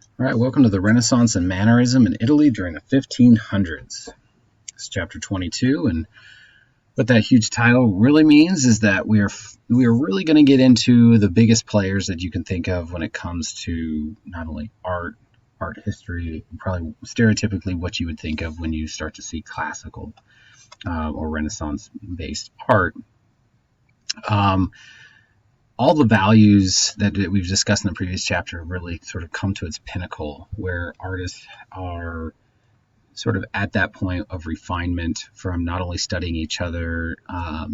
All right, welcome to the Renaissance and Mannerism in Italy during the 1500s. It's chapter 22, and what that huge title really means is that we are really going to get into the biggest players that you can think of when it comes to not only art history, probably stereotypically what you would think of when you start to see classical or Renaissance-based art. Um, all the values that we've discussed in the previous chapter really sort of come to its pinnacle, where artists are sort of at that point of refinement from not only studying each other,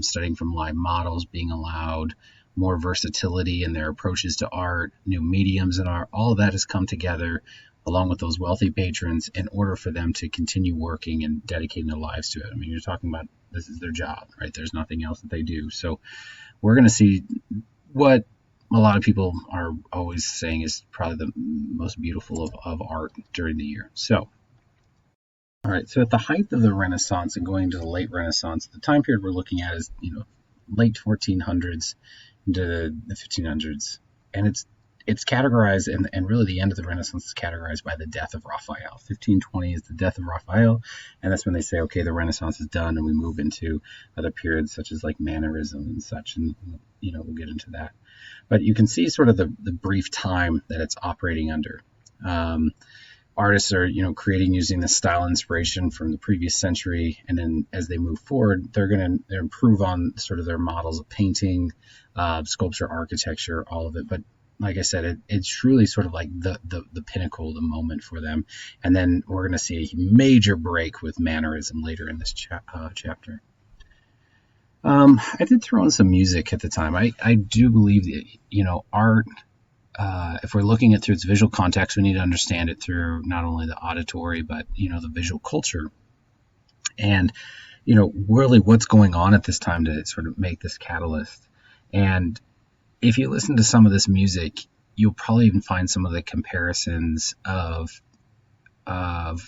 studying from live models, being allowed more versatility in their approaches to art, new mediums in art. All of that has come together along with those wealthy patrons in order for them to continue working and dedicating their lives to it. I mean, you're talking about this is their job, right? There's nothing else that they do. So we're going to see what a lot of people are always saying is probably the most beautiful of art during the year. So, all right. So at the height of the Renaissance and going to the late Renaissance, the time period we're looking at is late 1400s into the 1500s, and it's categorized, and really the end of the Renaissance is categorized by the death of Raphael. 1520 is the death of Raphael, and that's when they say, okay, the Renaissance is done, and we move into other periods such as like Mannerism and such, and we'll get into that. But you can see sort of the brief time that it's operating under. Artists are creating using this style inspiration from the previous century, and then as they move forward, they're going to improve on sort of their models of painting, sculpture, architecture, all of it. But like I said, it's truly sort of like the pinnacle, the moment for them. And then we're going to see a major break with Mannerism later in this chapter. I did throw in some music at the time. I do believe that art, if we're looking at through its visual context, we need to understand it through not only the auditory but the visual culture, and really what's going on at this time to sort of make this catalyst. And if you listen to some of this music, you'll probably even find some of the comparisons of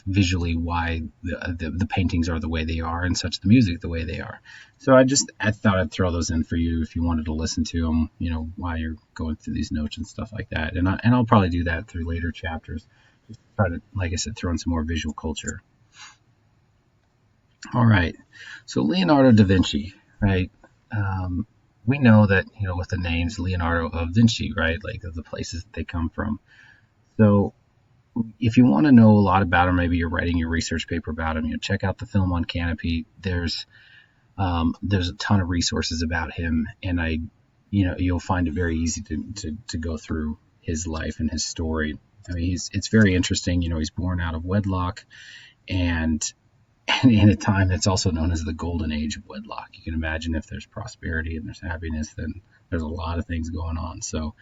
visually why the paintings are the way they are and such the music the way they are. So I thought I'd throw those in for you if you wanted to listen to them, while you're going through these notes and stuff like that. And I'll probably do that through later chapters. Just try to, like I said, throw in some more visual culture. All right. So Leonardo da Vinci, right? We know that with the names Leonardo of Vinci, right? Like the places that they come from. So if you want to know a lot about him, maybe you're writing your research paper about him, check out the film on Canopy. There's a ton of resources about him, and you'll find it very easy to go through his life and his story. I mean, it's very interesting. He's born out of wedlock, and in a time that's also known as the golden age of wedlock. You can imagine if there's prosperity and there's happiness, then there's a lot of things going on. So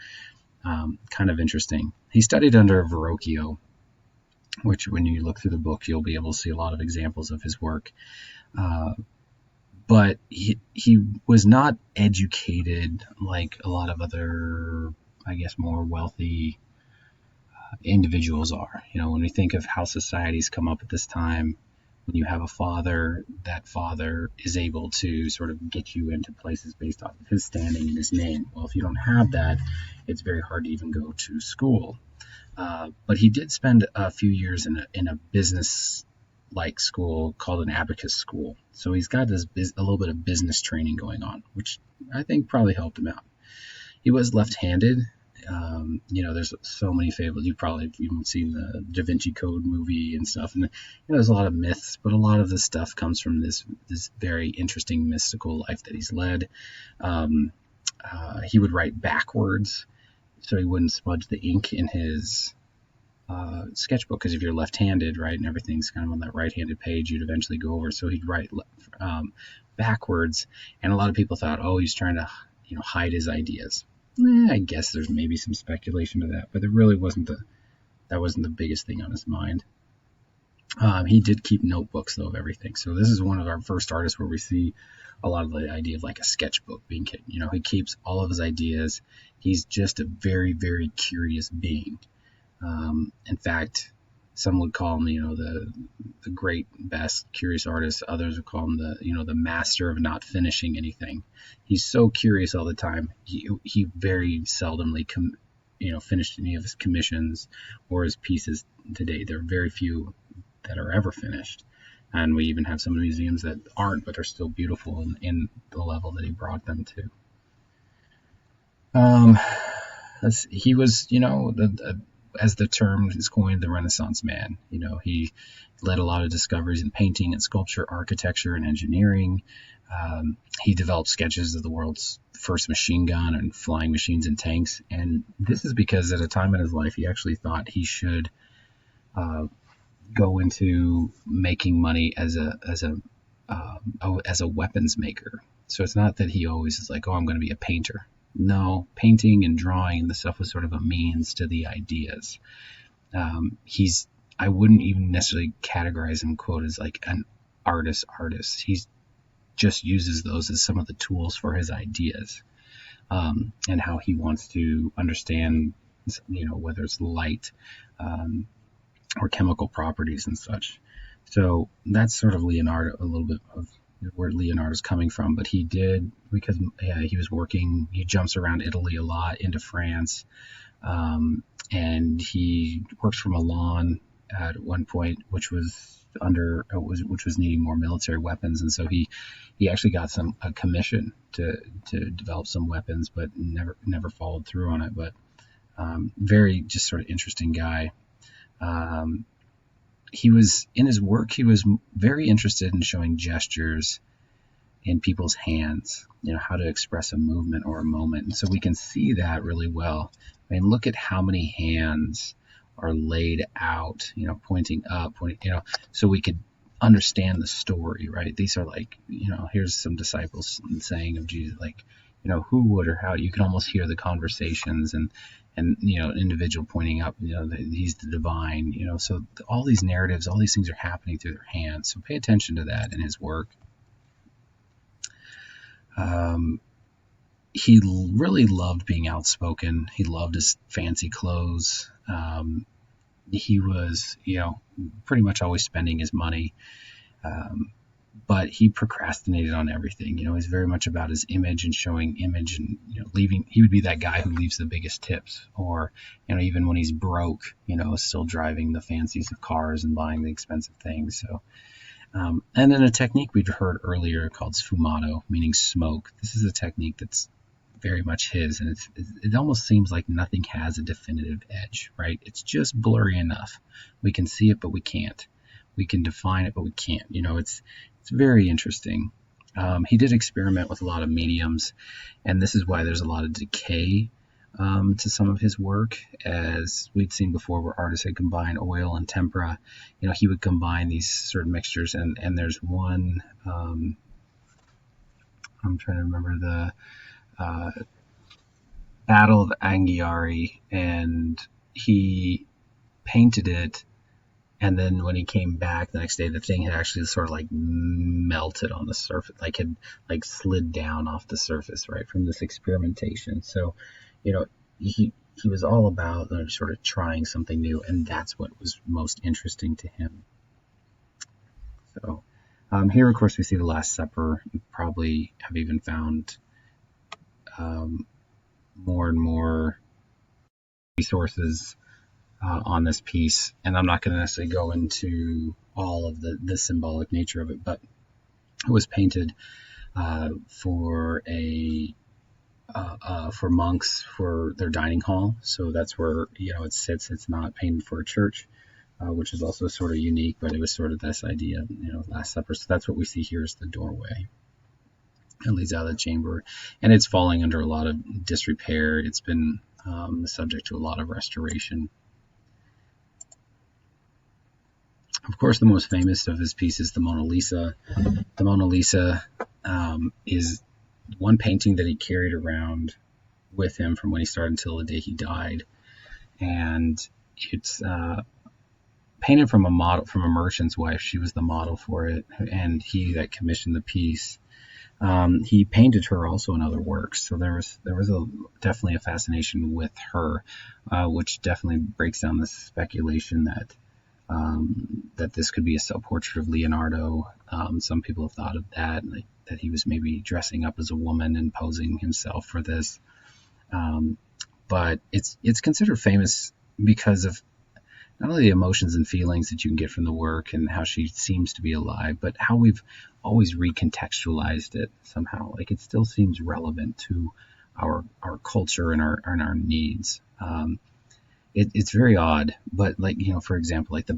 kind of interesting. He studied under Verrocchio, which when you look through the book, you'll be able to see a lot of examples of his work. But he was not educated like a lot of other, I guess, more wealthy individuals are. When we think of how societies come up at this time, when you have a father, that father is able to sort of get you into places based off of his standing and his name. Well, if you don't have that, it's very hard to even go to school. But he did spend a few years in a business-like school called an abacus school. So he's got a little bit of business training going on, which I think probably helped him out. He was left-handed. There's so many fables. You've probably even seen the Da Vinci Code movie and stuff. And there's a lot of myths, but a lot of this stuff comes from this very interesting mystical life that he's led. He would write backwards, so he wouldn't smudge the ink in his sketchbook, because if you're left-handed, right, and everything's kind of on that right-handed page, you'd eventually go over. So he'd write backwards, and a lot of people thought, oh, he's trying to hide his ideas. I guess there's maybe some speculation to that, but it really wasn't the biggest thing on his mind. He did keep notebooks though of everything. So this is one of our first artists where we see a lot of the idea of like a sketchbook being kept. He keeps all of his ideas. He's just a very, very curious being. In fact, some would call him, the great, best, curious artist. Others would call him the master of not finishing anything. He's so curious all the time. He very seldomly finished any of his commissions or his pieces to date. There are very few that are ever finished, and we even have some museums that aren't, but are still beautiful in the level that he brought them to. He was, as the term is coined, the Renaissance man. He led a lot of discoveries in painting and sculpture, architecture and engineering. He developed sketches of the world's first machine gun and flying machines and tanks. And this is because at a time in his life, he actually thought he should go into making money as a weapons maker. So it's not that he always is like, oh, I'm going to be a painter. No, painting and drawing and the stuff was sort of a means to the ideas. I wouldn't even necessarily categorize him, quote, as like an artist. He just uses those as some of the tools for his ideas, and how he wants to understand, whether it's light or chemical properties and such. So that's sort of Leonardo, a little bit of where Leonardo's coming from. But he did, because he was working, he jumps around Italy a lot, into France, and he works for Milan at one point, which was needing more military weapons, and so he actually got a commission to develop some weapons, but never followed through on it. But very just sort of interesting guy. He was, in his work, he was very interested in showing gestures in people's hands, how to express a movement or a moment. And so we can see that really well. I mean, look at how many hands are laid out, pointing up, so we could understand the story, right? These are like, here's some disciples saying of Jesus, like, who would or how. You can almost hear the conversations and individual pointing up, that he's the divine, so all these narratives, all these things are happening through their hands. So pay attention to that in his work. He really loved being outspoken. He loved his fancy clothes. He was, pretty much always spending his money. But he procrastinated on everything. He's very much about his image and showing image, and leaving. He would be that guy who leaves the biggest tips, or even when he's broke, still driving the fanciest of cars and buying the expensive things. So, and then a technique we'd heard earlier called sfumato, meaning smoke. This is a technique that's very much his, and it almost seems like nothing has a definitive edge, right? It's just blurry enough. We can see it, but we can't. We can define it, but we can't. It's very interesting. He did experiment with a lot of mediums, and this is why there's a lot of decay to some of his work, as we'd seen before, where artists had combined oil and tempera. He would combine these certain mixtures, and there's one, I'm trying to remember the Battle of Anghiari, and he painted it, and then when he came back the next day, the thing had actually sort of like melted on the surface, had slid down off the surface, right, from this experimentation. So, he was all about sort of trying something new, and that's what was most interesting to him. So here, of course, we see the Last Supper. You probably have even found more and more resources on this piece, and I'm not going to necessarily go into all of the symbolic nature of it, but it was painted for monks for their dining hall. So that's where it sits. It's not painted for a church, which is also sort of unique, but it was sort of this idea, Last Supper. So that's what we see here is the doorway. It leads out of the chamber, and it's falling under a lot of disrepair. It's been subject to a lot of restoration. Of course, the most famous of his pieces is the Mona Lisa. The Mona Lisa is one painting that he carried around with him from when he started until the day he died, and it's painted from a merchant's wife. She was the model for it, and he that commissioned the piece. He painted her also in other works, so there was definitely a fascination with her, which definitely breaks down the speculation that this could be a self-portrait of Leonardo. Some people have thought of that he was maybe dressing up as a woman and posing himself for this. but it's considered famous because of not only the emotions and feelings that you can get from the work and how she seems to be alive, but how we've always recontextualized it somehow. Like it still seems relevant to our culture and our needs. It's very odd, but like, for example, like the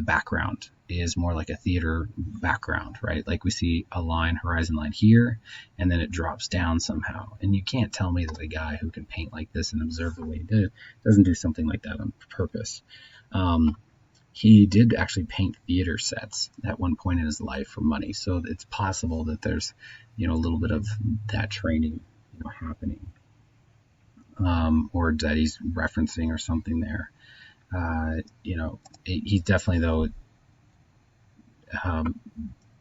background is more like a theater background, right? Like we see a horizon line here, and then it drops down somehow, and you can't tell me that a guy who can paint like this and observe the way he did doesn't do something like that on purpose. He did actually paint theater sets at one point in his life for money, so it's possible that there's a little bit of that training happening. Or that he's referencing or something there. He's definitely, though,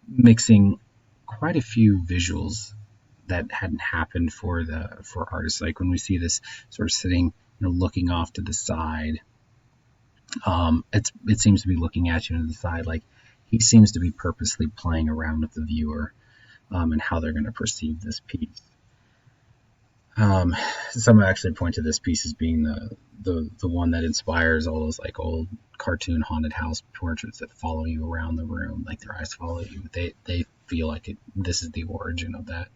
mixing quite a few visuals that hadn't happened for artists. Like when we see this sort of sitting, looking off to the side, it seems to be looking at you to the side. Like he seems to be purposely playing around with the viewer and how they're going to perceive this piece. Some actually point to this piece as being the one that inspires all those like old cartoon haunted house portraits that follow you around the room, like their eyes follow you. They feel like this is the origin of that.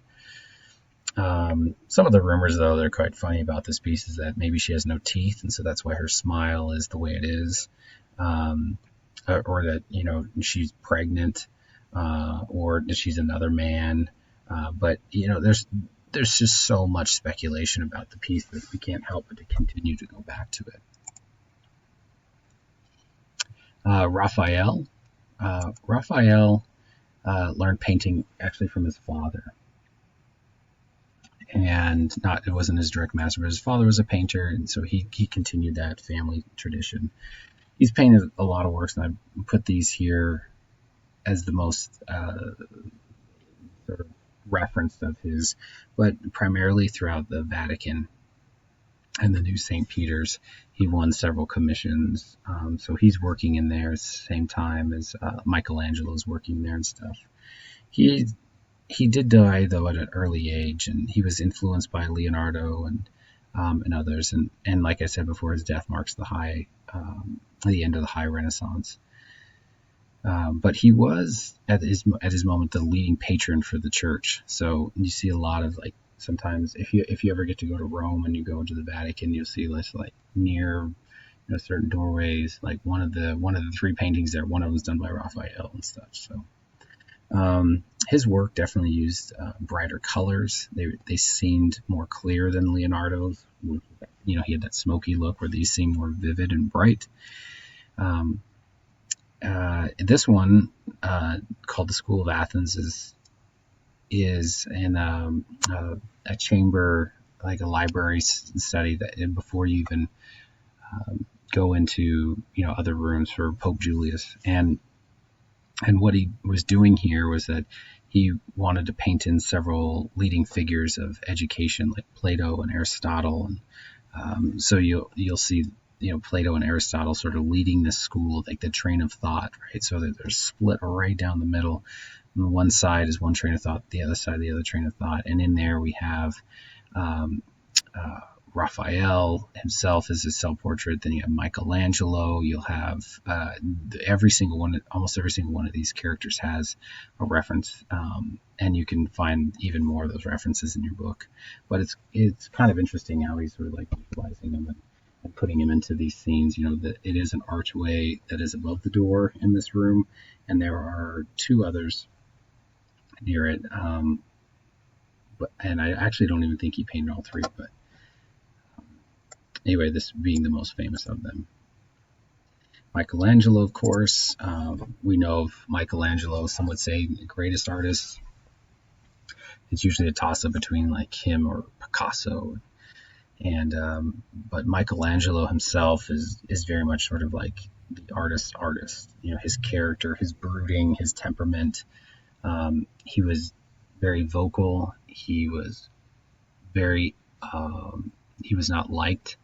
Some of the rumors, though, that are quite funny about this piece is that maybe she has no teeth, and so that's why her smile is the way it is, or that she's pregnant, or that she's another man. But there's just so much speculation about the piece that we can't help but to continue to go back to it. Raphael learned painting actually from his father, and it wasn't his direct master, but his father was a painter, and so he continued that family tradition. He's painted a lot of works, and I put these here as the most sort of referenced of his, but primarily throughout the Vatican and the new St. Peter's. He won several commissions, so he's working in there at the same time as Michelangelo's working there and stuff. He did die, though, at an early age, and he was influenced by Leonardo and others, and like I said before, his death marks the end of the High Renaissance. But he was at his moment the leading patron for the church. So you see a lot of, like, sometimes if you ever get to go to Rome and you go into the Vatican, you'll see this like near certain doorways, like one of the three paintings there. One of them is done by Raphael and such. So his work definitely used brighter colors. They seemed more clear than Leonardo's. He had that smoky look, where these seem more vivid and bright. This one, called the School of Athens, is in a chamber, like a library study, that before you even go into other rooms for Pope Julius. And what he was doing here was that he wanted to paint in several leading figures of education, like Plato and Aristotle, and so you'll see Plato and Aristotle sort of leading this school, like the train of thought, right? So that they're split right down the middle. And one side is one train of thought, the other side the other train of thought, and in there we have Raphael himself as his self-portrait. Then you have Michelangelo. You'll have almost every single one of these characters has a reference, and you can find even more of those references in your book. But it's kind of interesting how he's sort of like utilizing them and putting him into these scenes. That it is an archway that is above the door in this room, and there are two others near it. And I actually don't even think he painted all three, but anyway, this being the most famous of them. Michelangelo, of course. We know of Michelangelo, some would say the greatest artist. It's usually a toss-up between like him or Picasso. But Michelangelo himself is very much sort of like the artist's artist. His character, his brooding, his temperament. He was very vocal. He was he was not liked.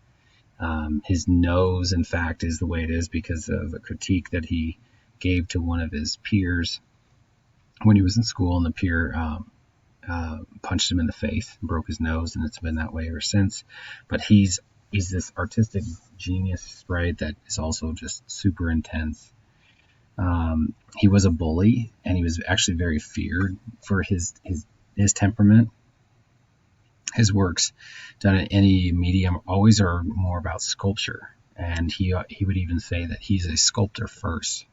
His nose, in fact, is the way it is because of a critique that he gave to one of his peers when he was in school, and the peer punched him in the face and broke his nose, and it's been that way ever since. But he's this artistic genius, right, that is also just super intense. He was a bully, and he was actually very feared for his temperament. His works done in any medium always are more about sculpture, and he would even say that he's a sculptor first.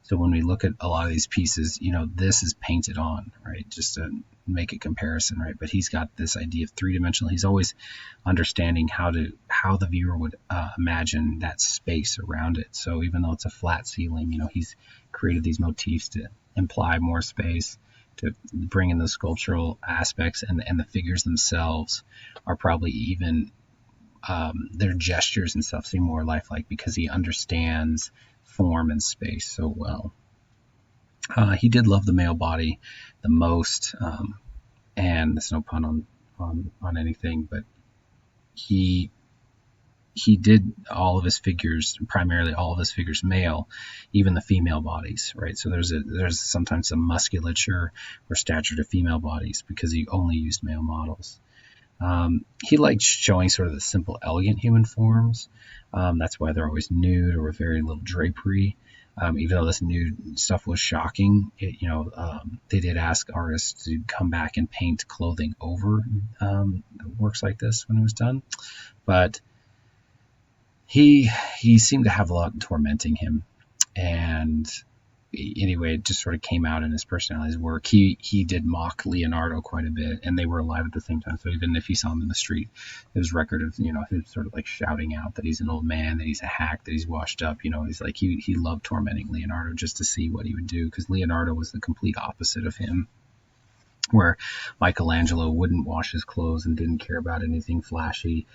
So when we look at a lot of these pieces, this is painted on, right? Just to make a comparison, right? But he's got this idea of three-dimensional. He's always understanding how the viewer would imagine that space around it. So even though it's a flat ceiling, he's created these motifs to imply more space, to bring in those sculptural aspects, and the figures themselves are probably even their gestures and stuff seem more lifelike because he understands form and space so well. He did love the male body the most, and there's no pun on anything, but he did all of his figures, primarily all of his figures male, even the female bodies, right? So there's sometimes some musculature or stature to female bodies because he only used male models. He liked showing sort of the simple, elegant human forms. That's why they're always nude or with very little drapery. Even though this nude stuff was shocking, they did ask artists to come back and paint clothing over works like this when it was done. But he seemed to have a lot tormenting him, and anyway, it just sort of came out in his personality's work. He did mock Leonardo quite a bit, and they were alive at the same time. So even if you saw him in the street, there's record of him sort of like shouting out that he's an old man, that he's a hack, that he's washed up. He's like he loved tormenting Leonardo just to see what he would do, because Leonardo was the complete opposite of him. Where Michelangelo wouldn't wash his clothes and didn't care about anything flashy,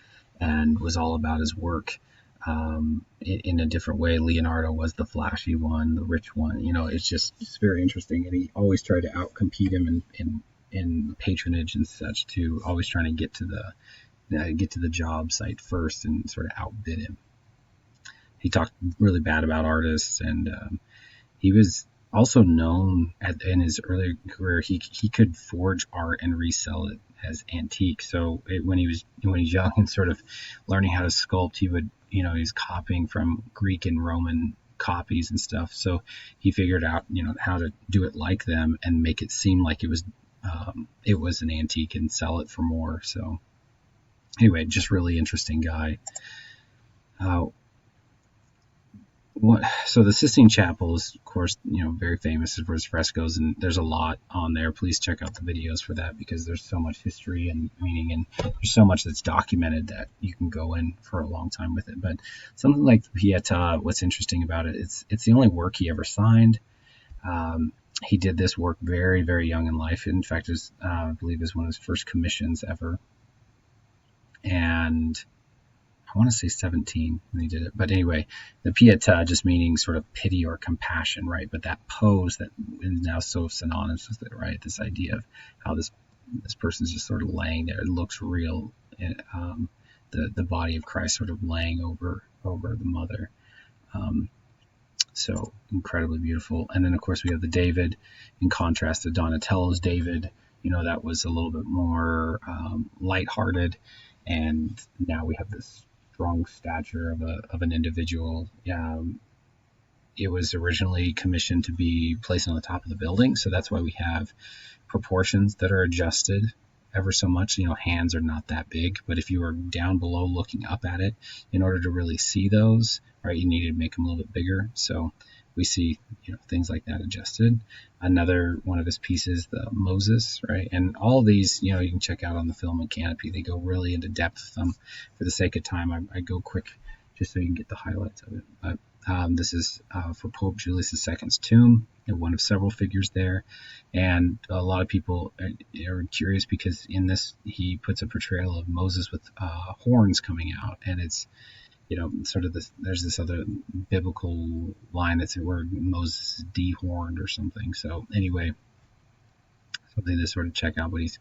and was all about his work. In a different way, Leonardo was the flashy one, the rich one. It's very interesting, and he always tried to outcompete him in patronage and such, too. Always trying to get to the job site first and sort of outbid him. He talked really bad about artists, and he was also known in his earlier career. He could forge art and resell it as antique. So when he was young and sort of learning how to sculpt, he would he's copying from Greek and Roman copies and stuff. So he figured out how to do it like them and make it seem like it was an antique and sell it for more. So anyway, just really interesting guy. So the Sistine Chapel is, of course, very famous for its frescoes, and there's a lot on there. Please check out the videos for that, because there's so much history and meaning, and there's so much that's documented that you can go in for a long time with it. But something like the Pietà, what's interesting about it, it's the only work he ever signed. He did this work very, very young in life. In fact, I believe it was one of his first commissions ever. And I want to say 17 when he did it. But anyway, the Pietà just meaning sort of pity or compassion, right? But that pose that is now so synonymous with it, right? This idea of how this person's just sort of laying there. It looks real. And, the body of Christ sort of laying over the mother. So incredibly beautiful. And then, of course, we have the David in contrast to Donatello's David. That was a little bit more lighthearted. And now we have this strong stature of an individual. It was originally commissioned to be placed on the top of the building, so that's why we have proportions that are adjusted ever so much. Hands are not that big, but if you were down below looking up at it, in order to really see those, right, you needed to make them a little bit bigger. So we see things like that adjusted. Another one of his pieces, the Moses, right? And all of these, you can check out on the Film and Canopy. They go really into depth with them. For the sake of time, I go quick just so you can get the highlights of it. But this is for Pope Julius II's tomb, and one of several figures there. And a lot of people are curious because in this he puts a portrayal of Moses with horns coming out, and it's sort of this. There's this other biblical line that's where Moses is dehorned or something. So anyway, something to sort of check out. But he's,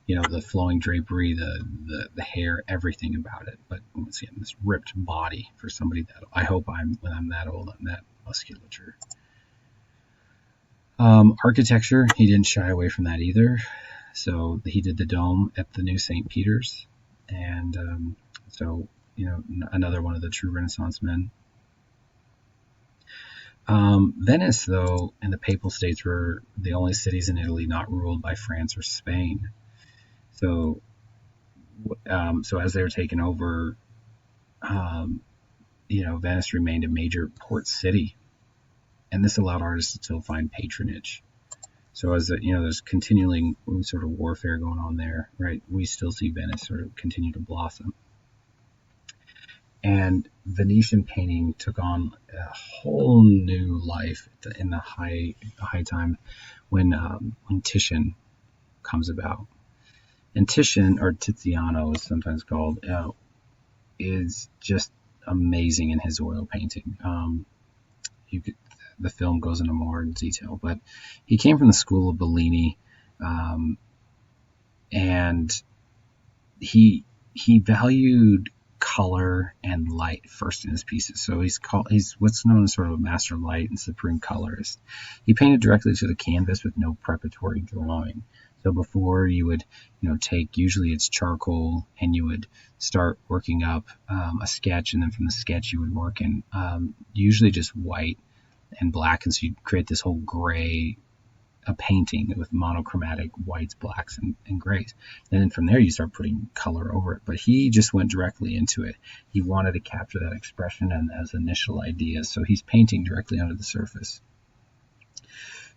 the flowing drapery, the hair, everything about it. But once again, this ripped body for somebody that I hope when I'm that old, I'm that musculature. Architecture, he didn't shy away from that either. So he did the dome at the new St. Peter's, and so another one of the true Renaissance men. Venice, though, and the Papal States were the only cities in Italy not ruled by France or Spain. So as they were taken over, Venice remained a major port city, and this allowed artists to still find patronage. So as there's continuing sort of warfare going on there, right? We still see Venice sort of continue to blossom. And Venetian painting took on a whole new life in the high time when Titian comes about. And Titian, or Tiziano is sometimes called, is just amazing in his oil painting. The film goes into more detail, but he came from the school of Bellini, and he valued color and light first in his pieces. So he's what's known as sort of a master light and supreme colorist. He painted directly to the canvas with no preparatory drawing. So before you would, take, usually it's charcoal, and you would start working up a sketch, and then from the sketch you would work in usually just white and black, and so you'd create this whole gray a painting with monochromatic whites, blacks, and grays. And then from there you start putting color over it. But he just went directly into it. He wanted to capture that expression and as initial ideas. So he's painting directly under the surface.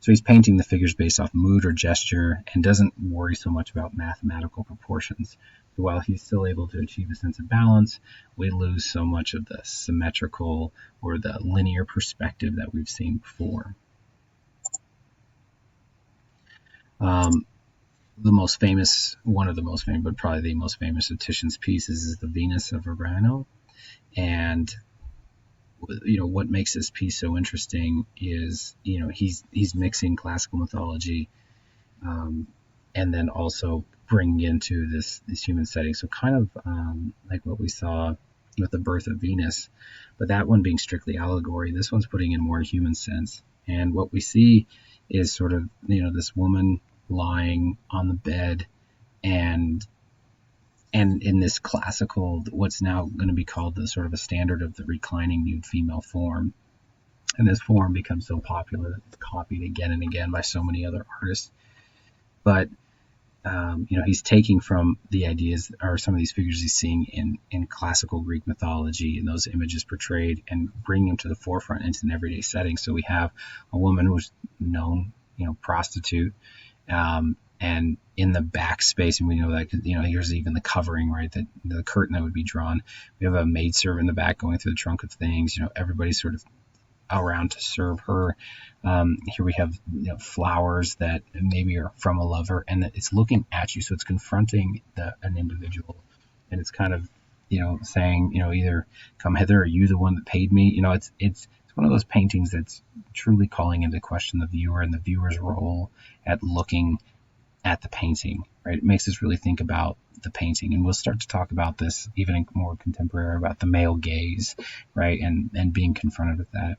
So he's painting the figures based off mood or gesture and doesn't worry so much about mathematical proportions. So while he's still able to achieve a sense of balance, we lose so much of the symmetrical or the linear perspective that we've seen before. One of the most famous, but probably the most famous of Titian's pieces is the Venus of Urbino. And what makes this piece so interesting is he's mixing classical mythology and then also bringing into this human setting. So kind of like what we saw with the birth of Venus, but that one being strictly allegory. This one's putting in more human sense. And what we see is sort of this woman lying on the bed, and in this classical, what's now going to be called the sort of a standard of the reclining nude female form. And this form becomes so popular that it's copied again and again by so many other artists. But he's taking from the ideas, or some of these figures he's seeing in classical Greek mythology, and those images portrayed, and bringing them to the forefront into an everyday setting. So we have a woman who's known, prostitute, and in the back space, and we know that here's even the covering, right, that the curtain that would be drawn. We have a maidservant in the back going through the trunk of things. Everybody's sort of around to serve her. Here we have flowers that maybe are from a lover, and it's looking at you, so it's confronting an individual, and it's kind of saying either come hither, or you the one that paid me. It's one of those paintings that's truly calling into question the viewer and the viewer's role at looking at the painting, right? It makes us really think about the painting, and we'll start to talk about this even in more contemporary, about the male gaze, right, and being confronted with that.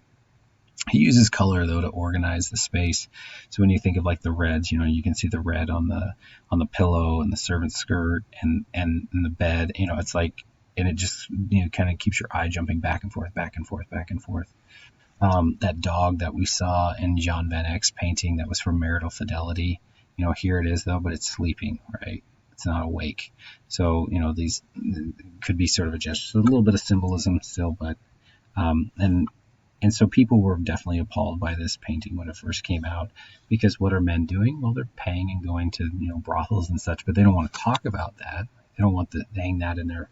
He uses color, though, to organize the space. So when you think of like the reds, you can see the red on the pillow and the servant's skirt and in the bed. It's like, and it just kind of keeps your eye jumping back and forth, back and forth, back and forth. That dog that we saw in Jan van Eyck's painting that was for marital fidelity, here it is though, but it's sleeping, right? It's not awake. So these could be sort of a gesture, so a little bit of symbolism still, but and so people were definitely appalled by this painting when it first came out, because what are men doing? Well, they're paying and going to brothels and such, but they don't want to talk about that. They don't want to hang that in their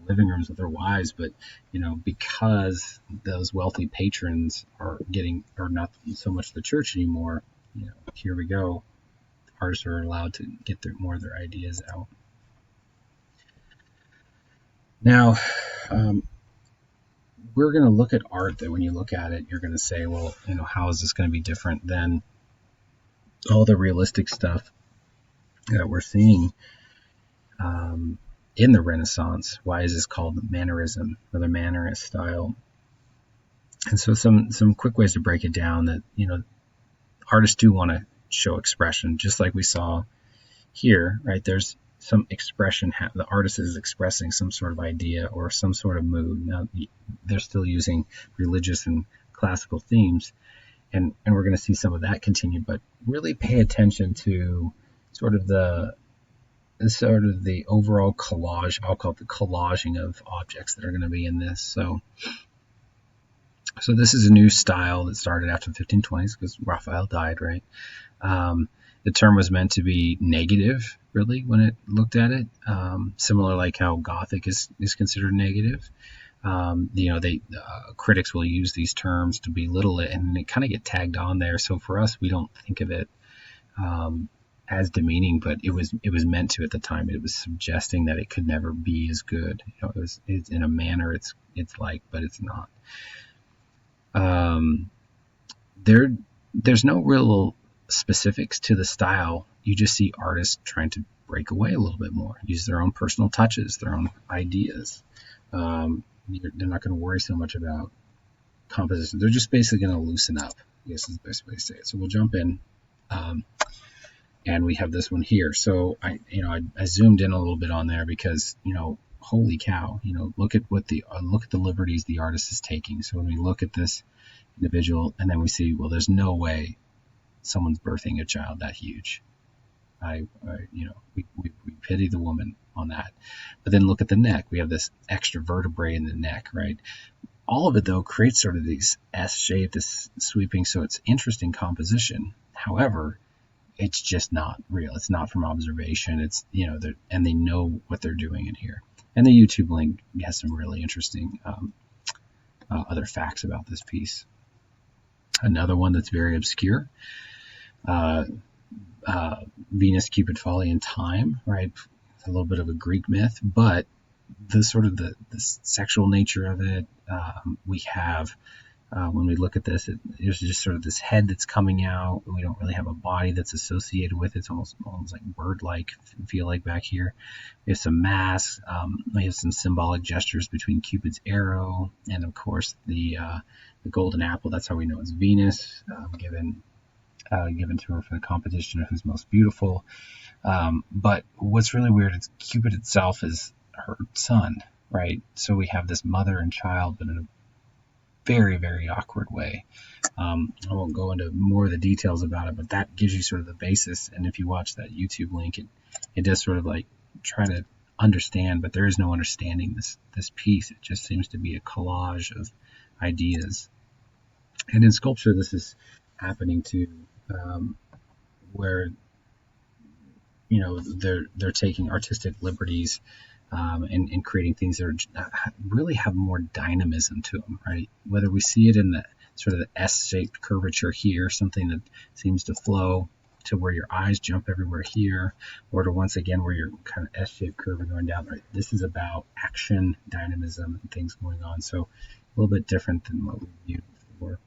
living rooms with their wives. But because those wealthy patrons are not so much the church anymore, here we go. Artists are allowed to get more of their ideas out. Now, we're going to look at art that when you look at it, you're going to say, well, how is this going to be different than all the realistic stuff that we're seeing in the Renaissance? Why is this called Mannerism, or the Mannerist style? And so some quick ways to break it down, that artists do want to show expression, just like we saw Here, right, there's some expression. The artist is expressing some sort of idea or some sort of mood. Now, they're still using religious and classical themes, and we're going to see some of that continue. But really pay attention to sort of the overall collage. I'll call it the collaging of objects that are going to be in this. So this is a new style that started after the 1520s because Raphael died, right? The term was meant to be negative, really, when it looked at it. Similar like how Gothic is considered negative. Critics will use these terms to belittle it, and they kind of get tagged on there. So for us, we don't think of it as demeaning, but it was meant to at the time. It was suggesting that it could never be as good. It's in a manner it's like, but it's not. There's no real specifics to the style. You just see artists trying to break away a little bit more, use their own personal touches, their own ideas. They're not going to worry so much about composition. They're just basically going to loosen up, I guess is the best way to say it. So we'll jump in, and we have this one here. So I zoomed in a little bit on there because, holy cow, look at the liberties the artist is taking. So when we look at this individual and then we see, well, there's no way someone's birthing a child that huge. We pity the woman on that. But then look at the neck. We have this extra vertebrae in the neck, right? All of it, though, creates sort of these S shape, this sweeping, so it's interesting composition. However, it's just not real. It's not from observation. It's, and they know what they're doing in here. And the YouTube link has some really interesting other facts about this piece. Another one that's very obscure, Venus, Cupid, Folly, and Time, right? A little bit of a Greek myth, but the sort of the sexual nature of it, we have, when we look at this, there's just sort of this head that's coming out. We don't really have a body that's associated with it. It's almost like bird-like, feel like back here. We have some masks. We have some symbolic gestures between Cupid's arrow and, of course, the golden apple. That's how we know it's Venus, given to her for the competition of who's most beautiful. But what's really weird is Cupid itself is her son, right? So we have this mother and child, but in a very, very awkward way. I won't go into more of the details about it, but that gives you sort of the basis. And if you watch that YouTube link, it does sort of like try to understand, but there is no understanding this piece. It just seems to be a collage of ideas. And in sculpture, this is happening to where they're taking artistic liberties and creating things that really have more dynamism to them, right? Whether we see it in the sort of the S-shaped curvature here, something that seems to flow to where your eyes jump everywhere here, or to once again where your kind of S-shaped curve going down, right? This is about action, dynamism, and things going on. So a little bit different than what we viewed before.